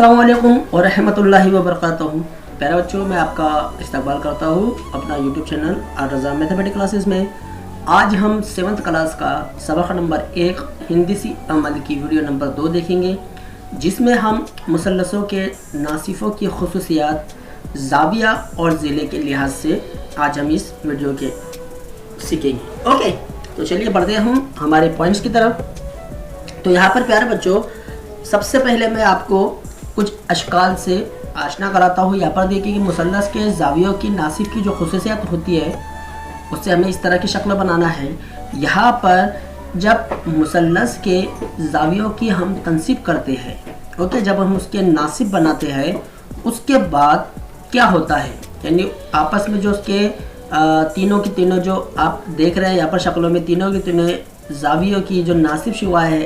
अस्सलाम वालेकुम व रहमतुल्लाहि व बरकातहू। प्यारे बच्चों, मैं आपका इस्तकबाल करता हूँ अपना यूट्यूब चैनल आर-रज़ा मैथमेटिक्स क्लासेस में। आज हम 7th क्लास का सबक नंबर 1 हिंदी सी अमल की वीडियो नंबर 2 देखेंगे, जिसमें हम मुसल्लसों के नासिफ़ों की खुसूसियात ज़ाविया और ज़िले के लिहाज से आज हम इस वीडियो के सीखेंगे। ओके, तो चलिए बढ़ते हम हमारे पॉइंट्स की तरफ। तो यहाँ पर प्यारे बच्चों, सबसे पहले मैं आपको कुछ अशकाल से आशना कराता हूँ। यहाँ पर देखिए कि मुसल्लस के ज़ावियों की नासिब की जो खुसूसियत होती है उससे हमें इस तरह की शक्ल बनाना है। यहाँ पर जब मुसल्लस के ज़ावियों की हम तनसीब करते हैं, ओके, जब हम उसके नासिब बनाते हैं उसके बाद क्या होता है, यानी आपस में जो उसके तीनों की तीनों जो आप देख रहे हैं यहाँ पर शक्लों में, तीनों की तीनों ज़ावियों की जो नासिब शुआ है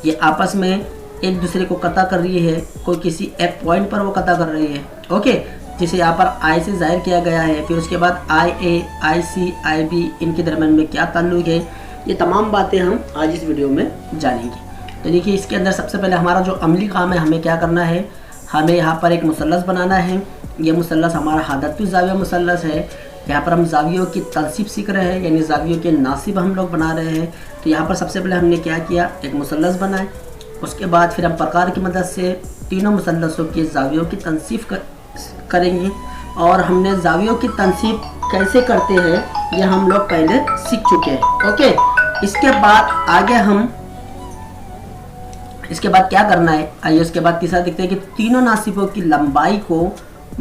ये आपस में एक दूसरे को कता कर रही है। कोई किसी एक पॉइंट पर वो कता कर रही है, ओके, जिसे यहाँ पर आई से जाहिर किया गया है। फिर उसके बाद आई ए, आई सी, आई बी, इनके दरमियान में क्या ताल्लुक है, ये तमाम बातें हम आज इस वीडियो में जानेंगे। तो देखिए, इसके अंदर सबसे पहले हमारा जो अमली काम है, हमें क्या करना है, हमें यहाँ पर एक मुसल्लस बनाना है। ये मुसल्लस हमारा हादतु ज़ाविया मुसल्लस है। यहाँ पर हम ज़ावियों की तनसीब सीख रहे हैं, यानी ज़ावियों के नासिब हम लोग बना रहे हैं। तो यहाँ पर सबसे पहले हमने क्या किया, एक मुसल्लस बनाए। उसके बाद फिर हम प्रकार की मदद से तीनों मुसल्लसों के ज़ावियों की तनसीब करेंगे। और हमने ज़ावियों की तनसीब कैसे करते हैं ये हम लोग पहले सीख चुके हैं, ओके। इसके बाद क्या करना है, आइए उसके बाद तीसरा देखते हैं कि तीनों नासिबों की लंबाई को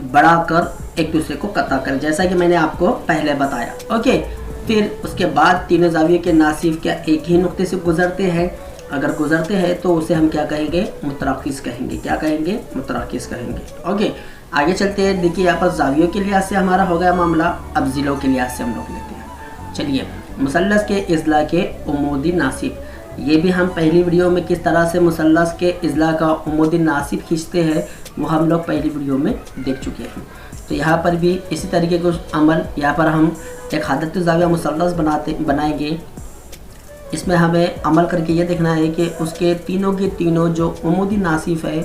बढ़ाकर एक दूसरे को कता करें, जैसा कि मैंने आपको पहले बताया, ओके। फिर उसके बाद तीनों ज़ावियों के नासिब क्या एक ही नुक्ते से गुजरते हैं, अगर गुजरते हैं तो उसे हम क्या कहेंगे, मुतराकिस कहेंगे। क्या कहेंगे, मुतराकिस कहेंगे, ओके। आगे चलते हैं। देखिए, यहाँ पर ज़ावियों के लिहाज से हमारा हो गया मामला, अब ज़िलों के लिहाज से हम लोग लेते हैं। चलिए, मुसल्लस के इज़ला के उमूदी नासिब, ये भी हम पहली वीडियो में किस तरह से मुसल्लस के इज़ला का उमूदी नासिब खींचते हैं वो हम लोग पहली वीडियो में देख चुके हैं। तो यहाँ पर भी इसी तरीके का अमल, यहाँ पर हम एक हादतु ज़ाविया मुसल्लस बनाएंगे। इसमें हमें अमल करके ये देखना है कि उसके तीनों के तीनों जो उमूदी नासिफ है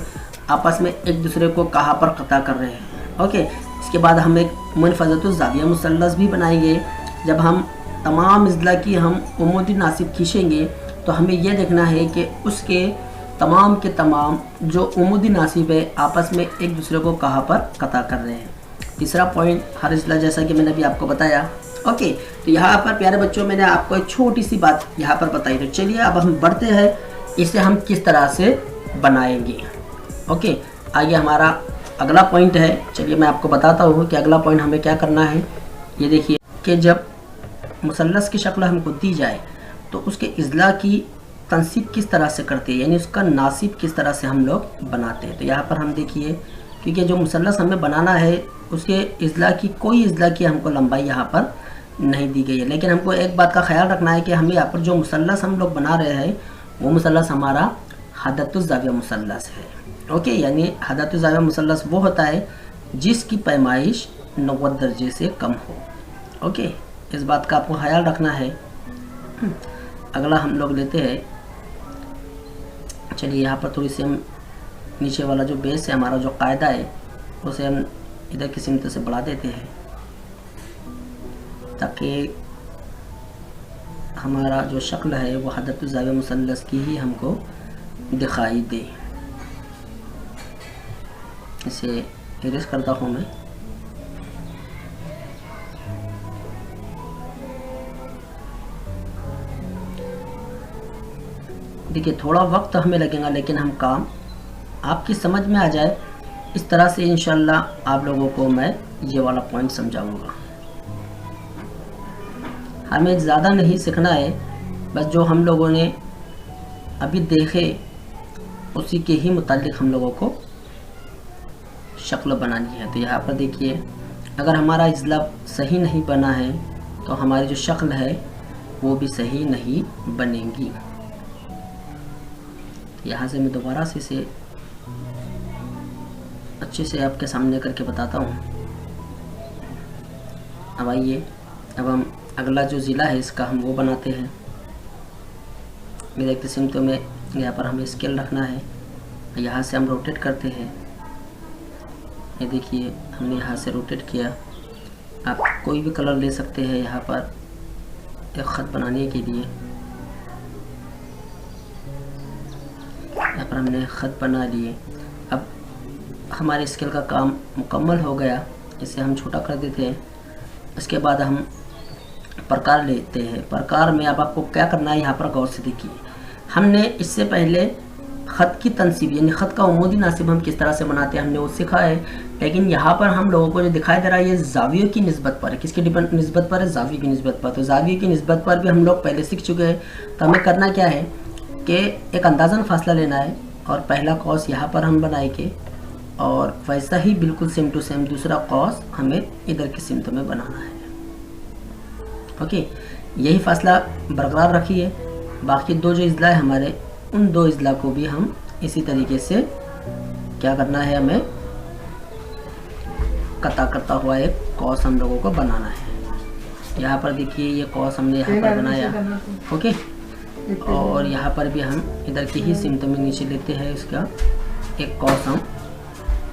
आपस में एक दूसरे को कहाँ पर कता कर रहे हैं, ओके। इसके बाद हम एक मुनफज़तु ज़ाविया मुसल्लस भी बनाएंगे। जब हम तमाम इज़ला की हम उमूदी नासिब खींचेंगे तो हमें यह देखना है कि उसके तमाम के तमाम जो उमूदी नासिब है आपस में एक दूसरे को कहाँ पर कता कर रहे हैं। तीसरा पॉइंट, हर इज़ला, जैसा कि मैंने अभी आपको बताया, ओके। तो यहाँ पर प्यारे बच्चों, मैंने आपको एक छोटी सी बात यहाँ पर बताई। तो चलिए अब हम बढ़ते हैं, इसे हम किस तरह से बनाएंगे, ओके। आगे हमारा अगला पॉइंट है। चलिए मैं आपको बताता हूँ कि अगला पॉइंट हमें क्या करना है। ये देखिए कि जब मुसल्लस की शक्ल हमको दी जाए तो उसके इज़ला की तनसीब किस तरह से करते हैं, यानी उसका नासिब किस तरह से हम लोग बनाते हैं। तो यहाँ पर हम देखिए, क्योंकि जो मुसल्लस हमें बनाना है उसके इज़ला की, कोई इज़ला की हमको लंबाई यहाँ पर नहीं दी गई है, लेकिन हमको एक बात का ख्याल रखना है कि हमें यहाँ पर जो मुसल्लस हम लोग बना रहे हैं वो मुसल्लस हमारा हादतु ज़ाविया मुसल्लस है, ओके। यानी हादतु ज़ाविया मुसल्लस वो होता है जिसकी पैमाइश 90 दर्जे से कम हो, ओके। इस बात का आपको ख्याल रखना है। अगला हम लोग लेते हैं। चलिए, यहाँ पर थोड़ी सी हम नीचे वाला जो बेस है, हमारा जो कायदा है, उसे हम इधर की सिमत से बढ़ा देते हैं ताकि हमारा जो शक्ल है वो हादतु ज़ाविया मुसल्लस की ही हमको दिखाई दे। इसे इरेज करता हूँ मैं। देखिए, थोड़ा वक्त हमें लगेगा, लेकिन हम काम आपकी समझ में आ जाए इस तरह से इंशाल्लाह आप लोगों को मैं ये वाला पॉइंट समझाऊंगा। हमें ज़्यादा नहीं सीखना है, बस जो हम लोगों ने अभी देखे उसी के ही मुतालिक हम लोगों को शक्ल बनानी है। तो यहाँ पर देखिए, अगर हमारा इज़ला सही नहीं बना है तो हमारी जो शक्ल है वो भी सही नहीं बनेगी। यहाँ से मैं दोबारा से इसे अच्छे से आपके सामने करके बताता हूँ। अब आइए, अब हम अगला जो ज़िला है इसका हम वो बनाते हैं। मेरे एक किस्म तो में यहाँ पर हमें स्केल रखना है, यहाँ से हम रोटेट करते हैं ये देखिए हमने यहाँ से रोटेट किया। आप कोई भी कलर ले सकते हैं यहाँ पर एक ख़त बनाने के लिए। यहाँ पर हमने ख़त बना लिए। अब हमारे स्केल का काम मुकम्मल हो गया। इसे हम छोटा कर देते हैं। इसके बाद हम प्रकार लेते हैं। प्रकार में अब आपको क्या करना है, यहाँ पर गौर से देखिए। हमने इससे पहले ख़त की तनसीब यानी ख़त का उमूदी नासिब हम किस तरह से बनाते हैं हमने वो सीखा है, लेकिन यहाँ पर हम लोगों को जो दिखाई दे रहा है ये ज़ावियों की निस्बत पर है। किसकी निस्बत पर है? ज़ावियों की निस्बत पर। तो ज़ावियों की निस्बत पर भी हम लोग पहले सीख चुके हैं। तो हमें करना क्या है कि एक अंदाज़न फासला लेना है और पहला कौस यहाँ पर हम बनाएंगे और वैसा ही बिल्कुल सेम टू सेम दूसरा कौस हमें इधर की सिमत में बनाना है। ओके, यही फासला बरकरार रखिए। बाकी दो जो इज़ला है हमारे, उन दो इज़ला को भी हम इसी तरीके से क्या करना है, हमें कता करता हुआ एक कौस हम लोगों को बनाना है। यहाँ पर देखिए ये कौस हमने यहाँ पर बनाया। ओके, और यहाँ पर भी हम इधर की ही सिमत में नीचे लेते हैं, इसका एक कौस हम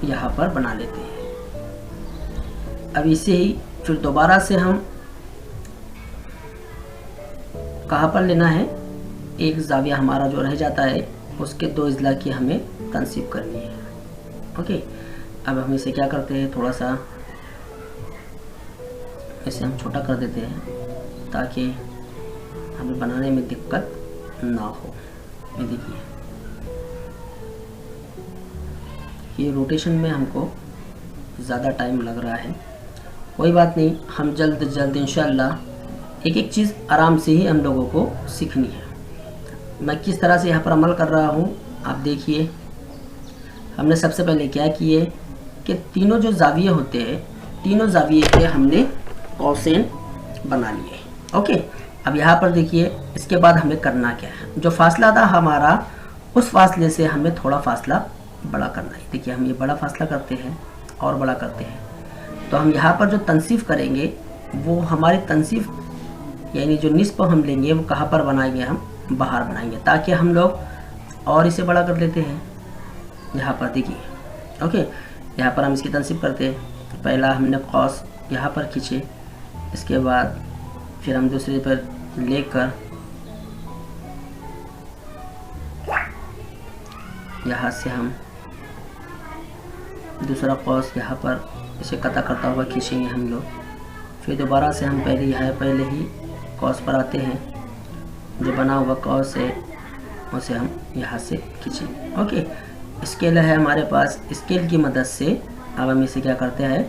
यहाँ पर बना लेते हैं। अब इसे ही फिर दोबारा से हम कहाँ पर लेना है, एक जाविया हमारा जो रह जाता है उसके दो इज़ला की हमें तनसीब करनी है। ओके, अब हम इसे क्या करते हैं, थोड़ा सा इसे हम छोटा कर देते हैं ताकि हमें बनाने में दिक्कत ना हो। ये देखिए ये रोटेशन में हमको ज़्यादा टाइम लग रहा है, कोई बात नहीं, हम जल्द इंशाअल्लाह एक एक चीज़ आराम से ही हम लोगों को सीखनी है। मैं किस तरह से यहाँ पर अमल कर रहा हूँ आप देखिए। हमने सबसे पहले क्या किए कि तीनों जो जाविये होते हैं, तीनों जाविये के हमने कौसेन बना लिए। ओके, अब यहाँ पर देखिए इसके बाद हमें करना क्या है, जो फासला था हमारा उस फासले से हमें थोड़ा फासला बड़ा करना है। देखिए हम ये बड़ा फासला करते हैं और बड़ा करते हैं। तो हम यहाँ पर जो तनसीफ करेंगे वो हमारी तनसीफ यानी जो निस्ब हम लेंगे वो कहाँ पर बनाएंगे, हम बाहर बनाएंगे, ताकि हम लोग और इसे बड़ा कर लेते हैं। यहाँ पर देखिए ओके, यहाँ पर हम इसकी तनसीब करते हैं। पहला हमने कौस यहाँ पर खींचे, इसके बाद फिर हम दूसरे पर लेकर यहाँ से हम दूसरा कौस यहाँ पर इसे कता करता हुआ खींचेंगे हम लोग। फिर दोबारा से हम पहले ही कौस पर आते हैं, जो बना हुआ कौस है उसे हम यहाँ से खींचेंगे। ओके, स्केल है हमारे पास, स्केल की मदद से अब हम इसे क्या करते हैं,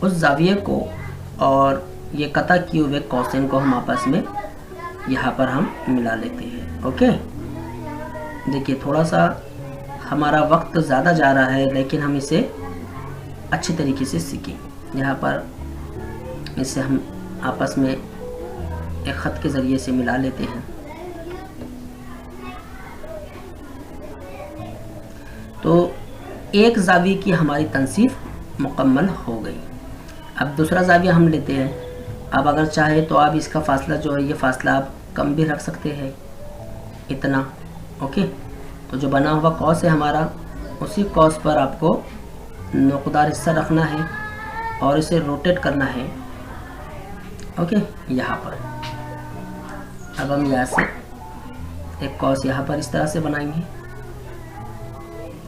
उस जाविये को और ये कता किए हुए कौसेन को हम आपस में यहाँ पर हम मिला लेते हैं। ओके, देखिए थोड़ा सा हमारा वक्त ज़्यादा जा रहा है, लेकिन हम इसे अच्छे तरीके से सीखें। यहाँ पर इसे हम आपस में एक ख़त के ज़रिए से मिला लेते हैं। तो एक जाविये की हमारी तनसीफ मुकम्मल हो गई। अब दूसरा जाविया हम लेते हैं। अब अगर चाहे तो आप इसका फासला जो है, ये फासला आप कम भी रख सकते हैं, इतना। ओके, तो जो बना हुआ कौस है हमारा, उसी कौस पर आपको नोकदार हिस्सा रखना है और इसे रोटेट करना है। ओके, यहाँ पर अब हम यहाँ से एक कौस यहाँ पर इस तरह से बनाएंगे।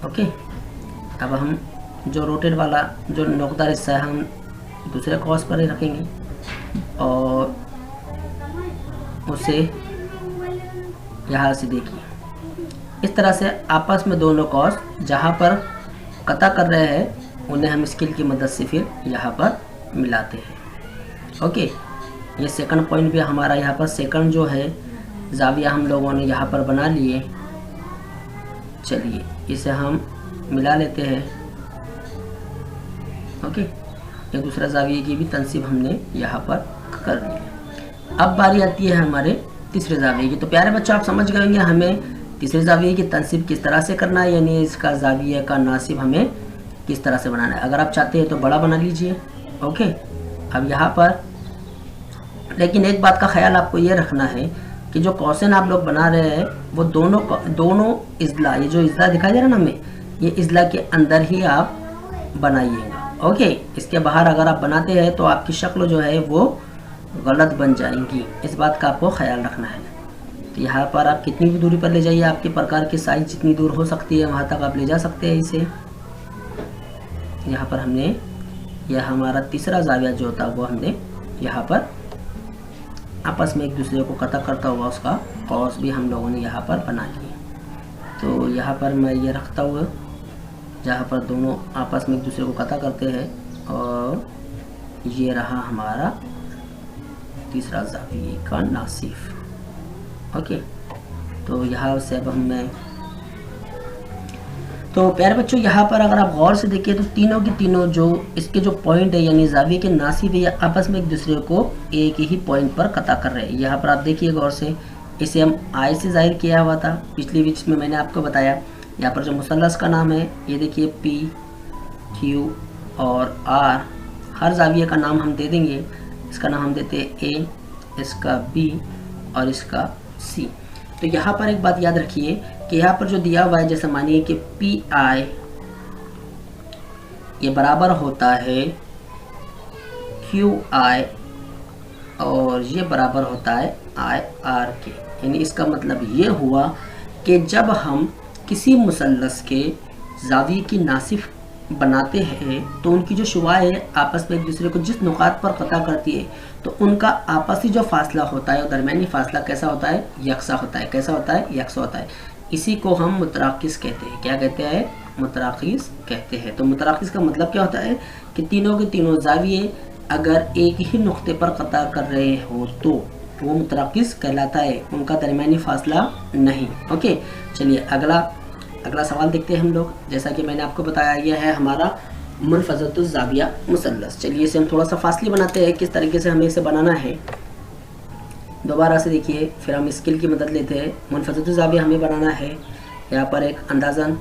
ओके, अब हम जो रोटेट वाला जो नोकदार हिस्सा है हम दूसरे कौस पर ही रखेंगे और उसे यहाँ से देखिए इस तरह से आपस में दोनों कौस जहाँ पर कता कर रहे हैं उन्हें हम स्केल की मदद से फिर यहाँ पर मिलाते हैं। ओके, ये सेकंड पॉइंट भी हमारा यहाँ पर सेकंड जो है जाविया हम लोगों ने यहाँ पर बना लिए। चलिए इसे हम मिला लेते हैं। ओके, एक दूसरा जाविये की भी तनसीब हमने यहाँ पर कर ली। अब बारी आती है हमारे तीसरे जाविये की। तो प्यारे बच्चों आप समझ गए होंगे हमें तीसरे जाविये की तनसीब किस तरह से करना है, यानी इसका जाविये का नासिब हमें किस तरह से बनाना है। अगर आप चाहते हैं तो बड़ा बना लीजिए। ओके, अब यहाँ पर लेकिन एक बात का ख्याल आपको ये रखना है कि जो कौसेन आप लोग बना रहे हैं वो दोनों इज़ला, ये जो इज़ला दिखाई दे रहा है ना हमें, ये इजला के अंदर ही आप बनाइएगा। ओके, इसके बाहर अगर आप बनाते हैं तो आपकी शक्ल जो है वो गलत बन जाएंगी, इस बात का आपको ख्याल रखना है। तो यहाँ पर आप कितनी भी दूरी पर ले जाइए, आपके प्रकार की साइज जितनी दूर हो सकती है वहाँ तक आप ले जा सकते हैं इसे। यहाँ पर हमने यह हमारा तीसरा जाविया जो होता है वो हमने यहाँ पर आपस में एक दूसरे को कता करता हुआ उसका कौस भी हम लोगों ने यहाँ पर बना लिया। तो यहाँ पर मैं ये रखता हुआ जहाँ पर दोनों आपस में एक दूसरे को कता करते हैं, और ये रहा हमारा तीसरा जाविये का नासिफ। ओके, तो यहाँ से अब मैं तो प्यारे बच्चों यहाँ पर अगर आप गौर से देखिए तो तीनों की तीनों जो इसके जो पॉइंट है यानी जाविये के नासिब है, या आपस में एक दूसरे को एक ही पॉइंट पर कता कर रहे हैं। यहाँ पर आप देखिए गौर से, इसे हम आई से जाहिर किया हुआ था पिछली वीडियो में, मैंने आपको बताया। यहाँ पर जो मुसल्लस का नाम है ये देखिए पी, क्यू और आर, हर जाविये का नाम हम दे देंगे। इसका नाम हम देते हैं ए, इसका बी और इसका सी। तो यहाँ पर एक बात याद रखिए कि यहाँ पर जो दिया हुआ है, जैसे मानिए कि पी आई ये बराबर होता है क्यू आई और ये बराबर होता है आई आर के। यानी इसका मतलब ये हुआ कि जब हम किसी मुसल्लस के जाविये की नासिफ बनाते हैं तो उनकी जो शुआएं आपस में एक दूसरे को जिस नुकात पर कता करती है तो उनका आपसी जो फासला होता है और दरमियानी फासला कैसा होता है, यकसा होता है। कैसा होता है, यकसा होता है। इसी को हम मुतराकिस कहते हैं। क्या कहते हैं, मुतराकिस कहते हैं। तो मुतराकिस का मतलब क्या होता है कि तीनों के तीनों जाविये अगर एक ही नुक्ते पर कता कर रहे हो तो वो मुतराकिस कहलाता है, उनका दरमियानी फासला नहीं। ओके, चलिए अगला सवाल देखते हैं हम लोग। जैसा कि मैंने आपको बताया, यह है हमारा मुनफज़तुल ज़ाविया मुसल्लस। चलिए इसे हम थोड़ा सा फासले बनाते हैं, किस तरीके से हमें इसे बनाना है। दोबारा से देखिए, फिर हम स्केल की मदद लेते हैं। मुनफज़तुल ज़ाविया हमें बनाना है यहाँ पर एक अंदाज़न।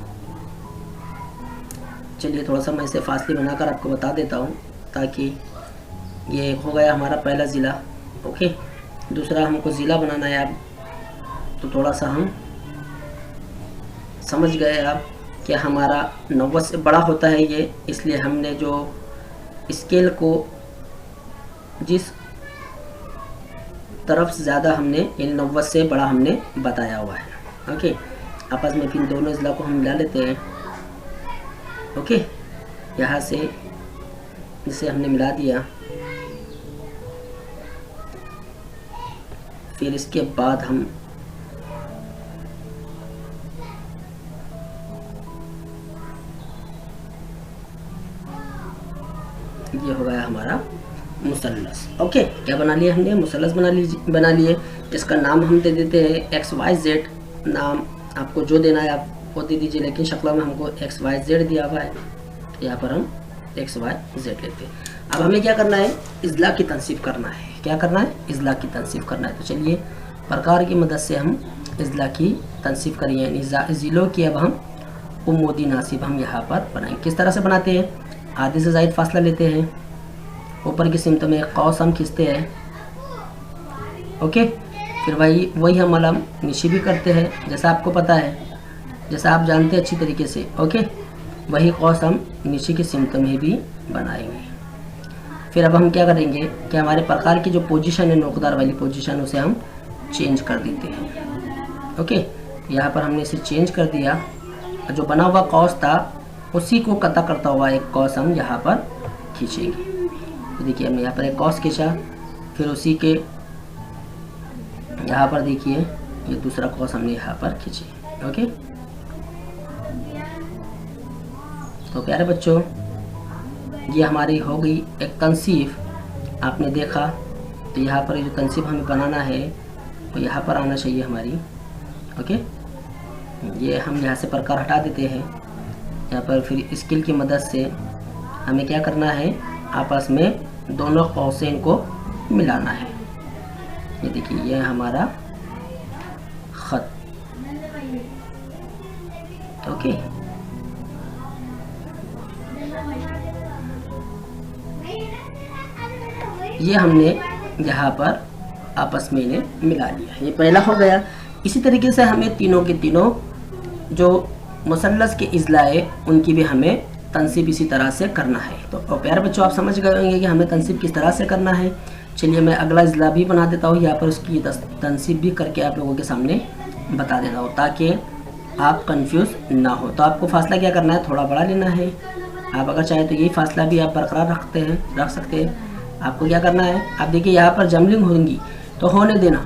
चलिए थोड़ा सा मैं इसे फासले बनाकर आपको बता देता हूँ, ताकि ये हो गया हमारा पहला ज़िला। ओके, दूसरा हमको ज़िला बनाना है अब, तो थोड़ा सा हम समझ गए आप कि हमारा 90 से बड़ा होता है ये, इसलिए हमने जो स्केल को जिस तरफ से ज़्यादा हमने यानी 90 से बड़ा हमने बताया हुआ है। ओके, आपस में फिर दोनों इजला को हम मिला लेते हैं। ओके, यहाँ से इसे हमने मिला दिया। फिर इसके बाद हम ये हो गया हमारा मुसल्लस। ओके, क्या बना लिया हमने, मुसल्लस बना लिए। इसका नाम हम दे देते हैं XYZ। नाम आपको जो देना है आप वो दे दीजिए, लेकिन शक्ल में हमको XYZ दिया हुआ है, तो यहाँ पर हम XYZ लेते हैं। अब हमें क्या करना है, इजला की तनसीब करना है। क्या करना है, इजला की तनसीब करना है। तो चलिए प्रकार की मदद से हम इजला की तनसीब करिए, यानी ज़िलों की अब हम उम्मोदी नासिब हम यहाँ पर बनाएंगे। किस तरह से बनाते हैं, आधे से ज़ायद फासला लेते हैं, ऊपर की सिमत में एक कौस हम खींचते हैं। ओके, फिर वही हम अलम नीचे भी करते हैं, जैसा आपको पता है, जैसा आप जानते हैं अच्छी तरीके से। ओके, वही कौस हम नीचे की सिमत में भी बनाएंगे। फिर अब हम क्या करेंगे कि हमारे प्रकार की जो पोजीशन है, नोकदार वाली पोजीशन, उसे हम चेंज कर देते हैं। ओके, यहाँ पर हमने इसे चेंज कर दिया। जो बना हुआ कौस था उसी को कता करता हुआ एक कौस हम यहाँ पर खींचेंगे। तो देखिए हमने यहाँ पर एक कौस खींचा, फिर उसी के यहाँ पर देखिए ये दूसरा कौस हमने यहाँ पर खींचे। ओके, तो प्यारे बच्चों ये हमारी हो गई एक तनसीफ। आपने देखा, तो यहाँ पर जो तनसीफ हमें बनाना है वो यहाँ पर आना चाहिए हमारी। ओके, ये हम यहाँ से प्रकार हटा देते हैं। यहाँ पर फिर स्केल की मदद से हमें क्या करना है, आपस में दोनों कौसें को मिलाना है। ये देखिए ये हमारा ख़त। ओके, ये हमने यहाँ पर आपस में इन्हें मिला लिया। ये पहला हो गया। इसी तरीके से हमें तीनों के तीनों जो मुसल्लस के इज़लाए उनकी भी हमें तनसीब इसी तरह से करना है। तो प्यारे बच्चों, आप समझ गए होंगे कि हमें तनसीब किस तरह से करना है। चलिए मैं अगला इज़ला भी बना देता हूँ, यहाँ पर उसकी तनसीब भी करके आप लोगों के सामने बता देता हूँ ताकि आप कंफ्यूज ना हो। तो आपको फासला क्या करना है, थोड़ा बड़ा लेना है। आप अगर चाहें तो यही फासला भी आप बरकरार रख सकते हैं। आपको क्या करना है, आप देखिए यहाँ पर जमलिंग होंगी तो होने देना,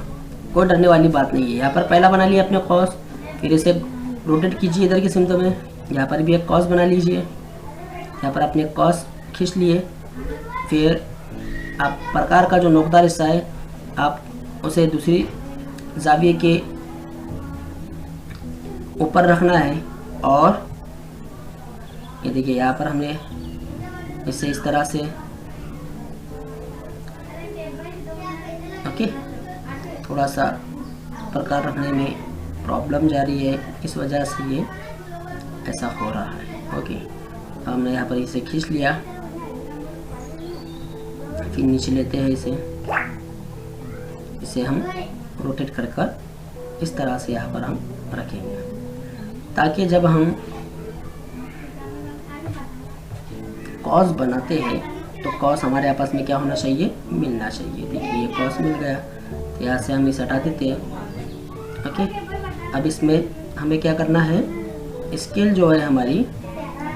कोई डरने वाली बात नहीं है। यहाँ पर पहला बना लिया आपने कौस, फिर इसे रोटेट कीजिए इधर की सिमत में, यहाँ पर भी एक कौस बना लीजिए। यहाँ पर आपने कौस खींच लिए, फिर आप प्रकार का जो नोकदार हिस्सा है आप उसे दूसरी जाविये के ऊपर रखना है। और ये देखिए यहाँ पर हमने इसे इस तरह से, ओके, थोड़ा सा प्रकार रखने में प्रॉब्लम जा रही है, इस वजह से ये ऐसा हो रहा है। ओके, हमने यहाँ पर इसे खींच लिया, फिर नीचे लेते हैं इसे हम रोटेट कर इस तरह से यहाँ पर हम रखेंगे ताकि जब हम कॉस बनाते हैं तो कॉस हमारे आपस में क्या होना चाहिए, मिलना चाहिए। देखिए ये कॉस मिल गया, तो यहाँ से हम इसे हटा देते हैं। ओके, अब इसमें हमें क्या करना है, स्केल जो है हमारी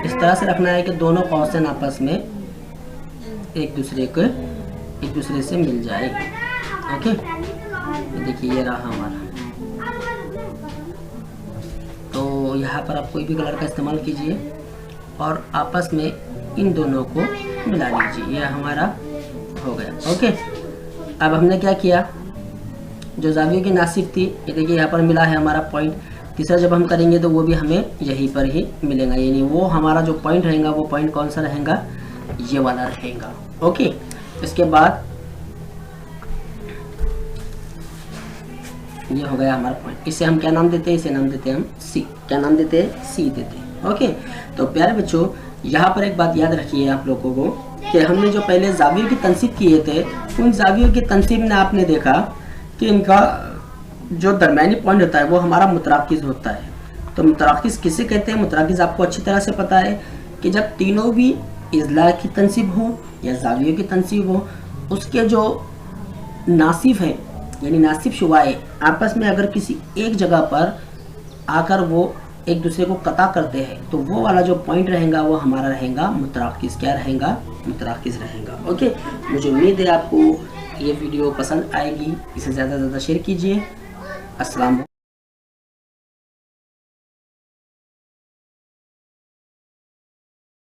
इस तरह से रखना है कि दोनों कॉसन आपस में एक दूसरे से मिल जाए। ओके, देखिए ये रहा हमारा। तो यहाँ पर आप कोई भी कलर का इस्तेमाल कीजिए और आपस में इन दोनों को मिला लीजिए, ये हमारा हो गया। ओके, अब हमने क्या किया, जो जावियों की नासिब थी, ये देखिए यहाँ पर मिला है हमारा पॉइंट। तीसरा जब हम करेंगे तो वो भी हमें यहीं पर ही मिलेगा, यानी वो हमारा जो पॉइंट रहेगा वो पॉइंट कौन सा रहेगा, ये वाला रहेगा। ओके, इसके बाद ये हो गया हमारा पॉइंट। इसे हम क्या नाम देते हैं, इसे नाम देते हैं हम सी। क्या नाम देते हैं, सी देते हैं। ओके, तो प्यारे बच्चों यहाँ पर एक बात याद रखिए आप लोगों को कि हमने जो पहले जावियों की तनसीब किए थे, उन जावियों की तनसीब में आपने देखा कि इनका जो दरमियानी पॉइंट होता है वो हमारा मुतराकिज़ होता है। तो मुतराकिज़ किसे कहते हैं, मुतराकिज़ आपको अच्छी तरह से पता है कि जब तीनों भी इज़ला की तनसीब हो या जावियों की तनसीब हो, उसके जो नासिब हैं यानी नासिब शुबाए आपस में अगर किसी एक जगह पर आकर वो एक दूसरे को कता करते हैं तो वो वाला जो पॉइंट रहेगा वो हमारा रहेगा मुतराकिज़। क्या रहेगा, मुतराकिज़ रहेगा। ओके, मुझे उम्मीद है आपको ये वीडियो पसंद आएगी, इसे ज़्यादा से ज़्यादा शेयर कीजिए। अस्सलाम।